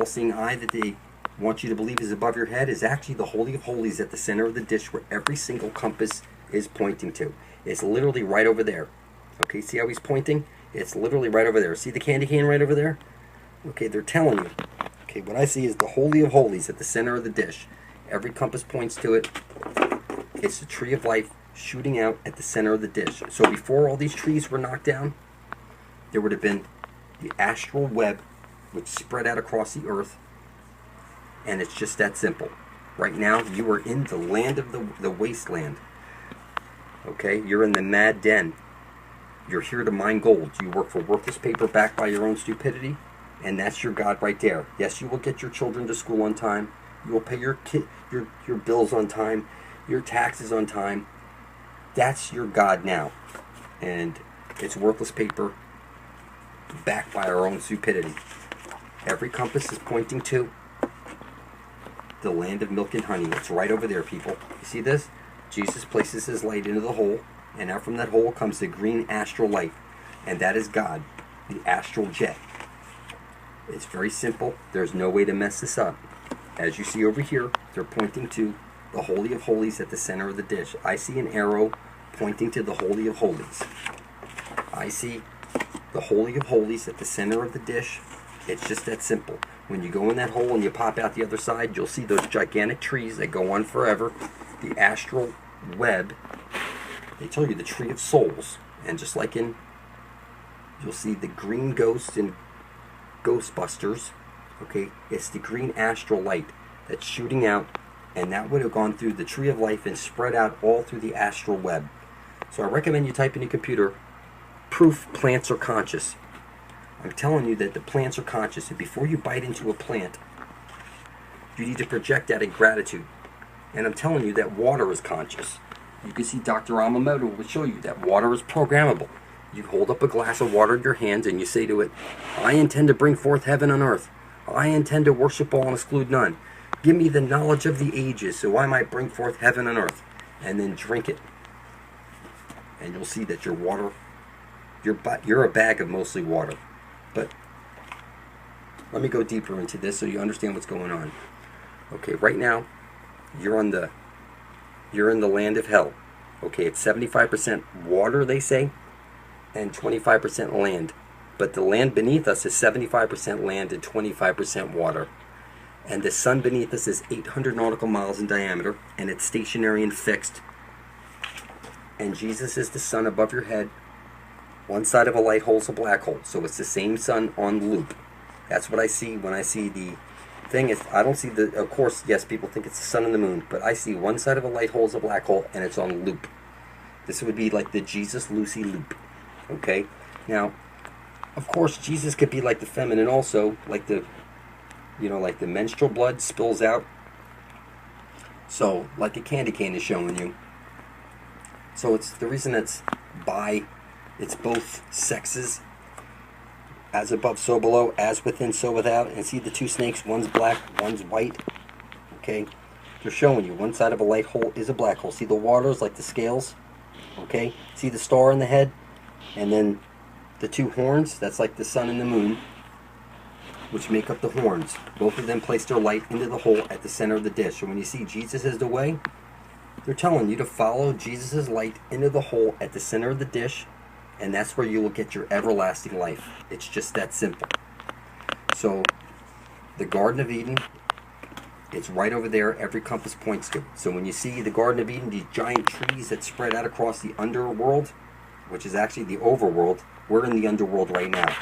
all-seeing eye that they want you to believe is above your head is actually the Holy of Holies at the center of the dish where every single compass is pointing to. It's literally right over there. Okay, see how he's pointing? It's literally right over there. See the candy cane right over there? Okay, they're telling you. Okay, what I see is the Holy of Holies at the center of the dish. Every compass points to it. It's the tree of life shooting out at the center of the dish. So before all these trees were knocked down, there would have been the astral web which spread out across the earth, and it's just that simple. Right now, you are in the land of the wasteland. Okay, you're in the mad den. You're here to mine gold. You work for worthless paper backed by your own stupidity, and that's your God right there. Yes, you will get your children to school on time. You will pay your bills on time, your taxes on time. That's your God now, and it's worthless paper backed by our own stupidity. Every compass is pointing to the land of milk and honey. It's right over there, people. You see this? Jesus places his light into the hole, and out from that hole comes the green astral light, and that is God, the astral jet. It's very simple. There's no way to mess this up. As you see over here, they're pointing to the Holy of Holies at the center of the dish. I see an arrow pointing to the Holy of Holies. I see the Holy of Holies at the center of the dish. It's just that simple. When you go in that hole and you pop out the other side, you'll see those gigantic trees that go on forever. The astral web. They tell you the tree of souls. And just like in, you'll see the green ghosts in Ghostbusters. Okay, it's the green astral light that's shooting out, and that would have gone through the tree of life and spread out all through the astral web. So I recommend you type in your computer, proof plants are conscious. I'm telling you that the plants are conscious, and before you bite into a plant, you need to project that in gratitude. And I'm telling you that water is conscious. You can see Dr. Amamoto will show you that water is programmable. You hold up a glass of water in your hands and you say to it, I intend to bring forth heaven on earth. I intend to worship all and exclude none. Give me the knowledge of the ages so I might bring forth heaven on earth. And then drink it. And you'll see that your water, you're a bag of mostly water. But let me go deeper into this so you understand what's going on. Okay, right now, you're in the land of hell. Okay, it's 75% water, they say, and 25% land. But the land beneath us is 75% land and 25% water. And the sun beneath us is 800 nautical miles in diameter, and it's stationary and fixed. And Jesus is the sun above your head. One side of a light hole is a black hole, so it's the same sun on loop. That's what I see when I see the thing. I don't see the, of course, yes, people think it's the sun and the moon, but I see one side of a light hole is a black hole, and it's on loop. This would be like the Jesus-Lucy loop. Okay? Now, of course, Jesus could be like the feminine also, like the, like the menstrual blood spills out. So, like a candy cane is showing you. So it's the reason it's it's both sexes, as above, so below, as within, so without. And see the two snakes, one's black, one's white. Okay, they're showing you one side of a light hole is a black hole. See the waters like the scales. Okay, see the star in the head, and then the two horns, that's like the sun and the moon, which make up the horns. Both of them place their light into the hole at the center of the dish. So when you see Jesus is the way, they're telling you to follow Jesus' light into the hole at the center of the dish, and that's where you will get your everlasting life. It's just that simple. So the Garden of Eden, it's right over there. Every compass points to it. So when you see the Garden of Eden, these giant trees that spread out across the underworld, which is actually the overworld, we're in the underworld right now.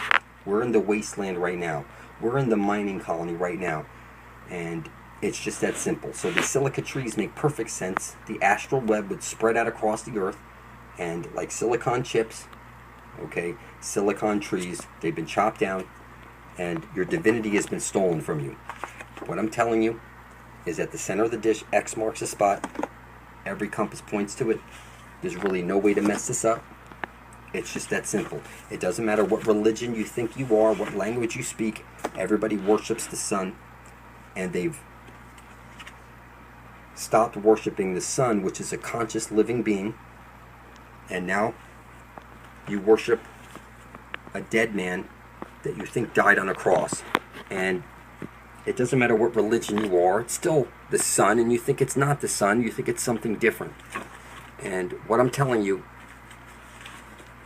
We're in the wasteland right now. We're in the mining colony right now. And it's just that simple. So the silica trees make perfect sense. The astral web would spread out across the earth, and like silicon chips, okay, silicon trees, they've been chopped down, and your divinity has been stolen from you. What I'm telling you is at the center of the dish, X marks the spot. Every compass points to it. There's really no way to mess this up. It's just that simple. It doesn't matter what religion you think you are, what language you speak. Everybody worships the sun, and they've stopped worshiping the sun, which is a conscious living being, and now you worship a dead man that you think died on a cross. And It doesn't matter what religion you are. It's still the sun, and you think it's not the sun. You think it's something different. And what I'm telling you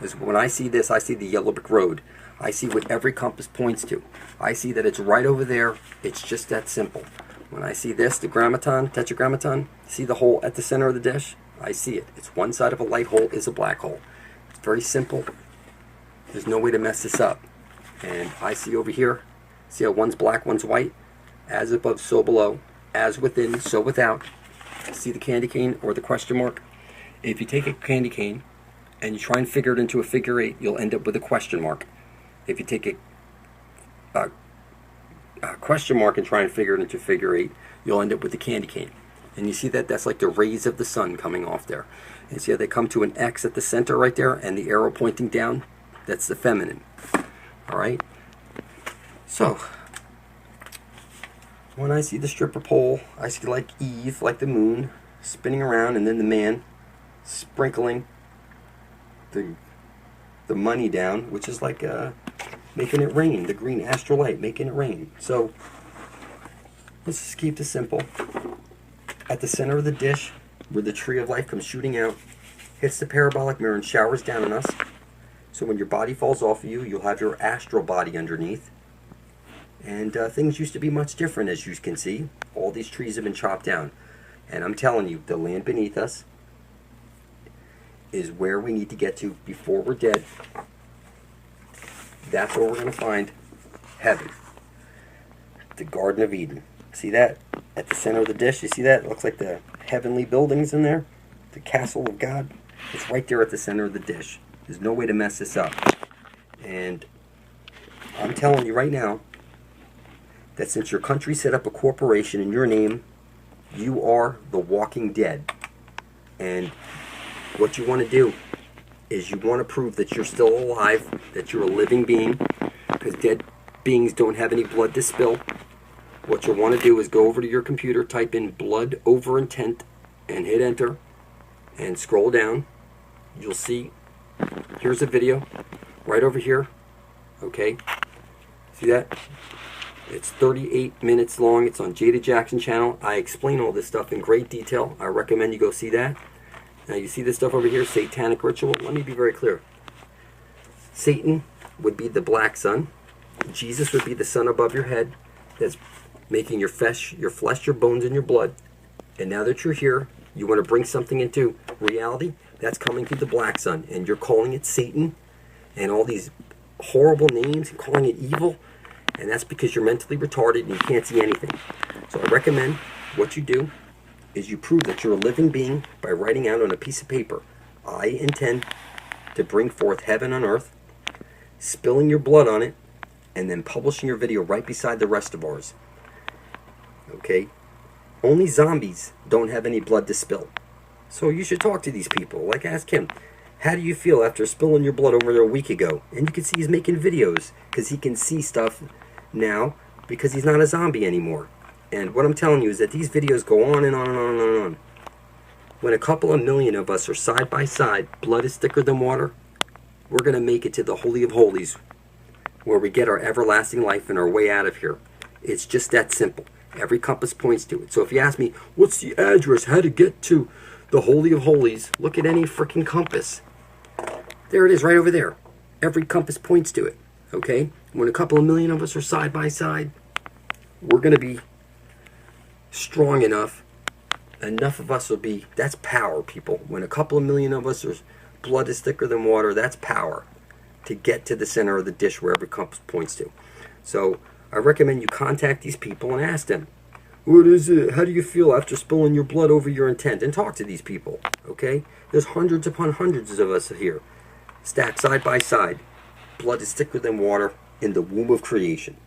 is when I see this, I see the yellow brick road. I see what every compass points to. I see that it's right over there. It's just that simple. When I see this, the grammaton, tetragrammaton, see the hole at the center of the dish? I see it. It's one side of a light hole is a black hole. It's very simple. There's no way to mess this up. And I see over here, see how one's black, one's white? As above, so below. As within, so without. See the candy cane or the question mark? If you take a candy cane and you try and figure it into a figure 8, you'll end up with a question mark. If you take a question mark and try and figure it into figure 8, you'll end up with the candy cane. And you see that? That's like the rays of the sun coming off there. And see how they come to an X at the center right there and the arrow pointing down? That's the feminine. Alright? So, when I see the stripper pole, I see like Eve, like the moon, spinning around, and then the man sprinkling the money down, which is like making it rain, the green astral light, making it rain. So, let's just keep this simple. At the center of the dish, where the tree of life comes shooting out, hits the parabolic mirror and showers down on us. So when your body falls off of you, you'll have your astral body underneath. And things used to be much different, as you can see. All these trees have been chopped down. And I'm telling you, the land beneath us is where we need to get to before we're dead. That's where we're going to find heaven. The Garden of Eden. See that? At the center of the dish, you see that? It looks like the heavenly buildings in there. The castle of God. It's right there at the center of the dish. There's no way to mess this up. And I'm telling you right now that since your country set up a corporation in your name, you are the walking dead. And what you want to do is you want to prove that you're still alive, that you're a living being, because dead beings don't have any blood to spill. What you'll want to do is go over to your computer, type in blood over intent, and hit enter, and scroll down. You'll see, here's a video, right over here, okay? See that? It's 38 minutes long. It's on Jada Jackson channel. I explain all this stuff in great detail. I recommend you go see that. Now you see this stuff over here, satanic ritual. Let me be very clear. Satan would be the black sun. Jesus would be the sun above your head that's making your flesh, your bones, and your blood. And now that you're here, you want to bring something into reality that's coming through the black sun. And you're calling it Satan and all these horrible names and calling it evil. And that's because you're mentally retarded and you can't see anything. So I recommend what you do is you prove that you're a living being by writing out on a piece of paper, I intend to bring forth heaven on earth, spilling your blood on it, and then publishing your video right beside the rest of ours. Okay? Only zombies don't have any blood to spill. So you should talk to these people. Like, ask him, how do you feel after spilling your blood over there a week ago? And you can see he's making videos because he can see stuff now because he's not a zombie anymore. And what I'm telling you is that these videos go on and on and on and on and on. When a couple of million of us are side by side, blood is thicker than water, we're going to make it to the Holy of Holies, where we get our everlasting life and our way out of here. It's just that simple. Every compass points to it. So if you ask me, what's the address, how to get to the Holy of Holies, look at any freaking compass. There it is right over there. Every compass points to it. Okay? When a couple of million of us are side by side, we're going to be strong enough of us will be, that's power, people. When a couple of million of us, blood is thicker than water, that's power to get to the center of the dish where every compass points to. So I recommend you contact these people and ask them, what is it? How do you feel after spilling your blood over your intent? And talk to these people, okay? There's hundreds upon hundreds of us here, stacked side by side. Blood is thicker than water in the womb of creation.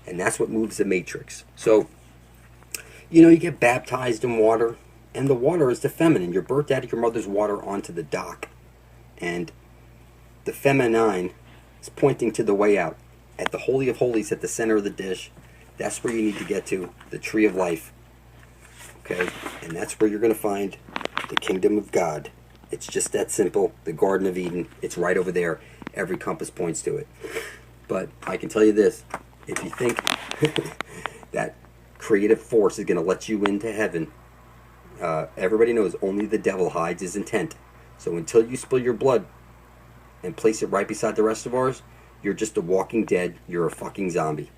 And that's what moves the matrix. So, you know, you get baptized in water, and the water is the feminine. You're birthed out of your mother's water onto the dock. And the feminine is pointing to the way out. At the Holy of Holies, at the center of the dish, that's where you need to get to, the tree of life. Okay? And that's where you're going to find the kingdom of God. It's just that simple. The Garden of Eden, it's right over there. Every compass points to it. But I can tell you this, if you think that creative force is going to let you into heaven. Everybody knows only the devil hides his intent. So until you spill your blood and place it right beside the rest of ours, you're just a walking dead. You're a fucking zombie.